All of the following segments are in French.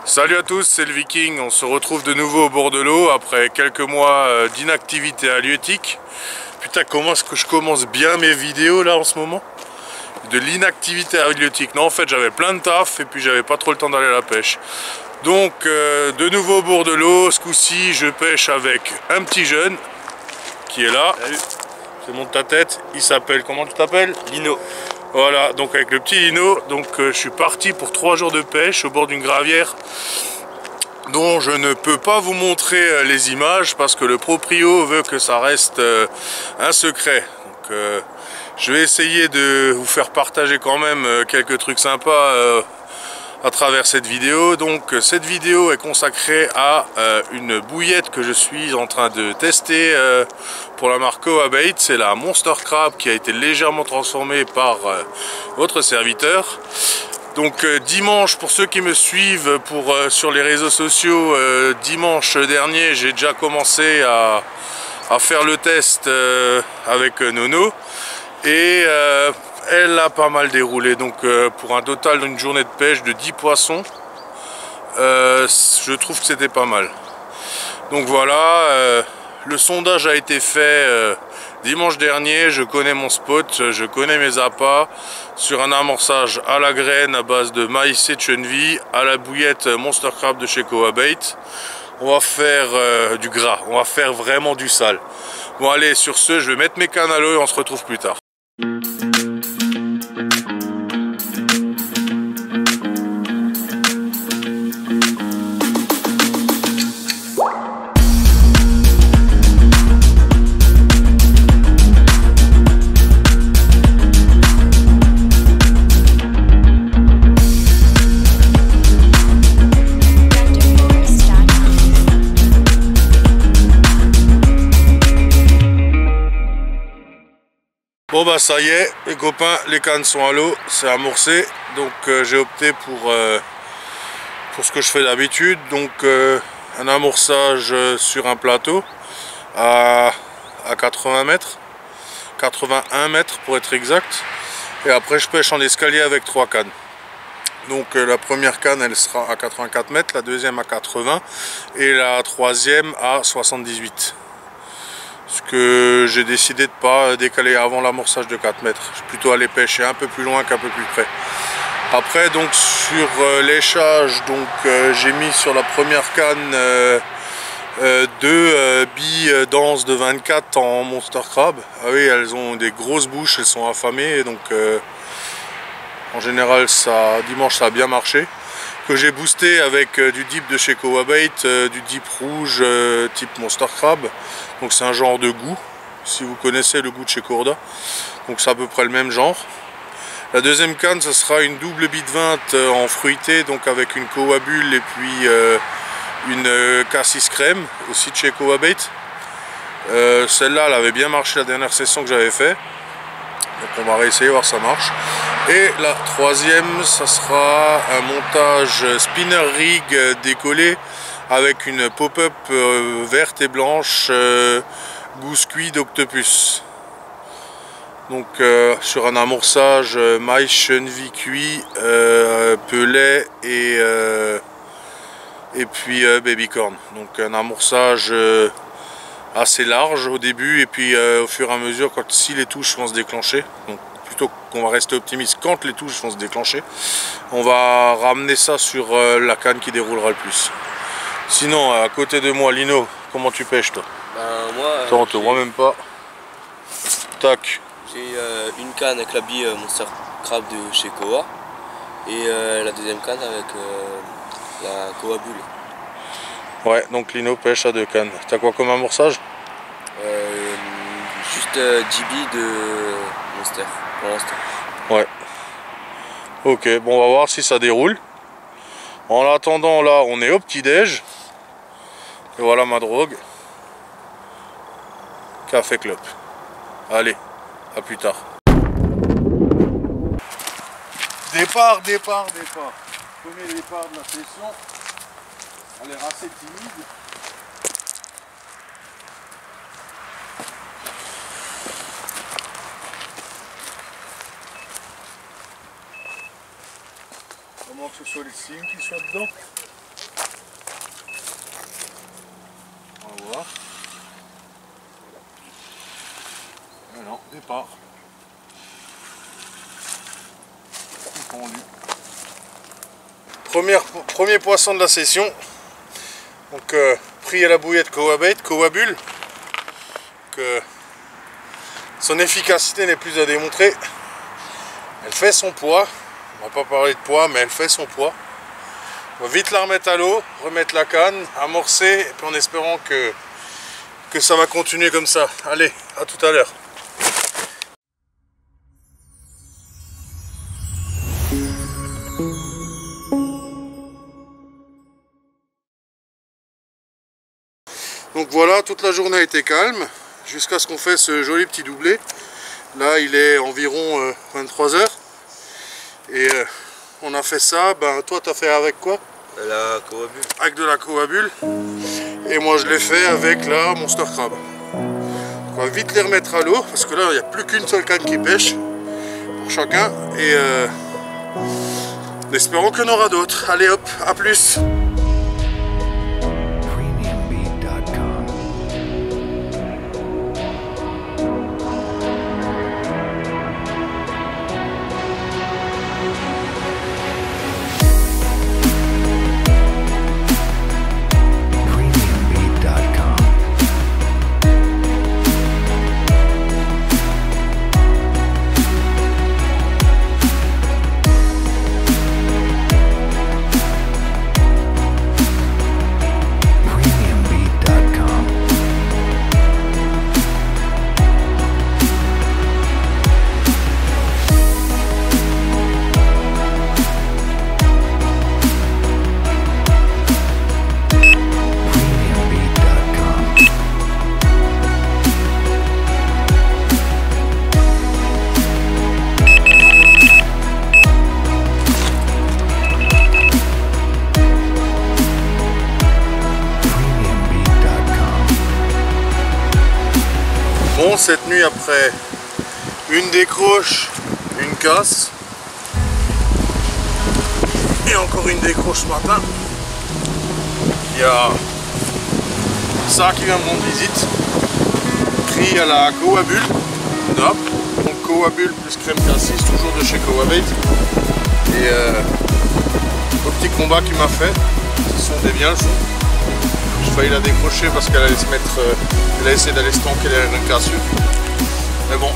Salut à tous, c'est le Viking. On se retrouve de nouveau au bord de l'eau après quelques mois d'inactivité halieutique. Putain, comment est-ce que je commence bien mes vidéos là en ce moment? De l'inactivité halieutique. Non, en fait, j'avais plein de taf et puis j'avais pas trop le temps d'aller à la pêche. Donc, de nouveau au bord de l'eau. Ce coup-ci, je pêche avec un petit jeune qui est là. Salut. Je monte ta tête. Il s'appelle, comment tu t'appelles? Lino. Voilà, donc avec le petit Lino, donc je suis parti pour 3 jours de pêche au bord d'une gravière dont je ne peux pas vous montrer les images parce que le proprio veut que ça reste un secret. Donc je vais essayer de vous faire partager quand même quelques trucs sympas à travers cette vidéo. Donc cette vidéo est consacrée à une bouillette que je suis en train de tester pour la marque Coabait. C'est la Monster Crab qui a été légèrement transformée par votre serviteur. Donc dimanche, pour ceux qui me suivent sur les réseaux sociaux, dimanche dernier j'ai déjà commencé à faire le test avec Nono et elle a pas mal déroulé. Donc pour un total d'une journée de pêche de 10 poissons, je trouve que c'était pas mal. Donc voilà, le sondage a été fait dimanche dernier. Je connais mon spot, je connais mes appâts sur un amorçage à la graine à base de maïs et de chenille à la bouillette Monster Crab de chez Coabait. On va faire du gras, on va faire vraiment du sale. Bon allez, sur ce, je vais mettre mes cannes à l'eau et on se retrouve plus tard. Bon bah ça y est les copains, les cannes sont à l'eau, c'est amorcé. Donc j'ai opté pour ce que je fais d'habitude. Donc un amorçage sur un plateau à 80 mètres, 81 mètres pour être exact. Et après je pêche en escalier avec 3 cannes. Donc la première canne elle sera à 84 mètres, la deuxième à 80 et la troisième à 78. Ce que j'ai décidé de ne pas décaler avant l'amorçage de 4 mètres. Je vais plutôt aller pêcher un peu plus loin qu'un peu plus près. Après donc sur l'échage, donc j'ai mis sur la première canne deux billes denses de 24 en Monster Crab. Ah oui, elles ont des grosses bouches, elles sont affamées, donc en général dimanche ça a bien marché. Que j'ai boosté avec du dip de chez Coabait, du dip rouge type Monster Crab. Donc c'est un genre de goût, si vous connaissez le goût de chez Courda. Donc c'est à peu près le même genre. La deuxième canne, ce sera une double bite 20 en fruité, donc avec une coabule et puis une cassis crème, aussi de chez Coabait. Celle-là, elle avait bien marché la dernière session que j'avais fait. Donc on va réessayer, voir si ça marche. Et la troisième, ça sera un montage spinner rig décollé avec une pop-up verte et blanche gousse cuit d'octopus. Donc sur un amorçage maïs chenille cuit, pelet et puis baby corn. Donc un amorçage assez large au début et puis au fur et à mesure si les touches vont se déclencher, donc plutôt qu'on va rester optimiste quand les touches vont se déclencher, on va ramener ça sur la canne qui déroulera le plus. Sinon à côté de moi, Lino, comment tu pêches toi? Moi on te voit même pas. Tac. J'ai une canne avec la bille Monster Crab de chez Koa et la deuxième canne avec la coabule. Ouais, donc Lino pêche à 2 cannes. T'as quoi comme amorçage? Juste 10 billes de Monster pour l'instant. Ouais. Ok, bon on va voir si ça déroule. En attendant là, on est au petit-déj. Et voilà ma drogue. Café Club. Allez, à plus tard. Départ. Premier départ de la session. Elle est assez timide. Comment que ce soit les signes qui soient dedans. Premier poisson de la session. Donc pris à la bouillette Kowa Bull. Son efficacité n'est plus à démontrer. Elle fait son poids. On va pas parler de poids, mais elle fait son poids. On va vite la remettre à l'eau, remettre la canne, amorcer, et puis en espérant que ça va continuer comme ça. Allez, à tout à l'heure. Donc voilà, toute la journée a été calme, jusqu'à ce qu'on fait ce joli petit doublé. Là, il est environ 23 h. Et on a fait ça, ben toi tu as fait avec quoi? La Kowa Bull. Avec de la Kowa Bull. Et moi je l'ai fait avec la Monster Crab. On va vite les remettre à l'eau, parce que là il n'y a plus qu'une seule canne qui pêche, pour chacun. Et espérons qu'il y en aura d'autres. Allez hop, à plus. Bon, cette nuit, après une décroche, une casse, et encore une décroche ce matin, il y a ça qui vient me rendre visite, pris à la Kowa Bull, donc Kowa Bull plus crème cassis, toujours de chez Kowa Bait, et au petit combat qu'il m'a fait, ce sont des bien leçons. J'ai failli la décrocher parce qu'elle allait se mettre, elle a essayé d'aller se tanker derrière une cassure. Mais bon,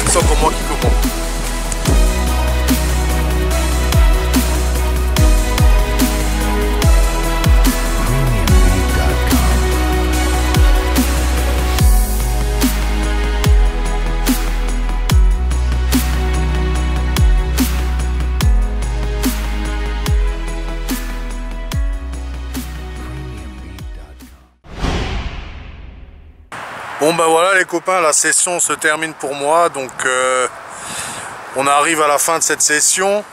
c'est encore moi qui commande. Bon ben voilà les copains, la session se termine pour moi, donc on arrive à la fin de cette session.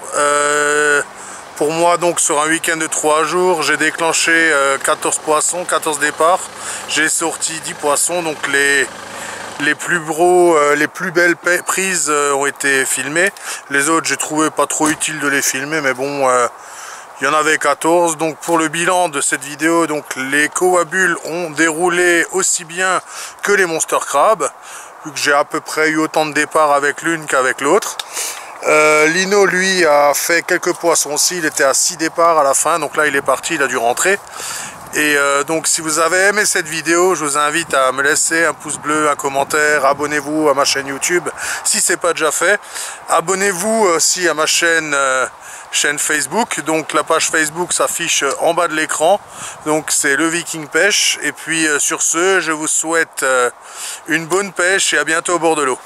Pour moi donc sur un week-end de 3 jours, j'ai déclenché 14 poissons, 14 départs, j'ai sorti 10 poissons, donc les plus gros, les plus belles prises ont été filmées. Les autres j'ai trouvé pas trop utile de les filmer, mais bon... il y en avait 14, donc pour le bilan de cette vidéo, donc les Kowa Bull ont déroulé aussi bien que les Monster Crab, vu que j'ai à peu près eu autant de départs avec l'une qu'avec l'autre. Lino lui a fait quelques poissons aussi, il était à 6 départs à la fin, donc là il est parti, il a dû rentrer. Et donc si vous avez aimé cette vidéo, je vous invite à me laisser un pouce bleu, un commentaire, abonnez-vous à ma chaîne YouTube si ce n'est pas déjà fait. Abonnez-vous aussi à ma chaîne Facebook, donc la page Facebook s'affiche en bas de l'écran, donc c'est le Viking Pêche. Et puis sur ce, je vous souhaite une bonne pêche et à bientôt au bord de l'eau.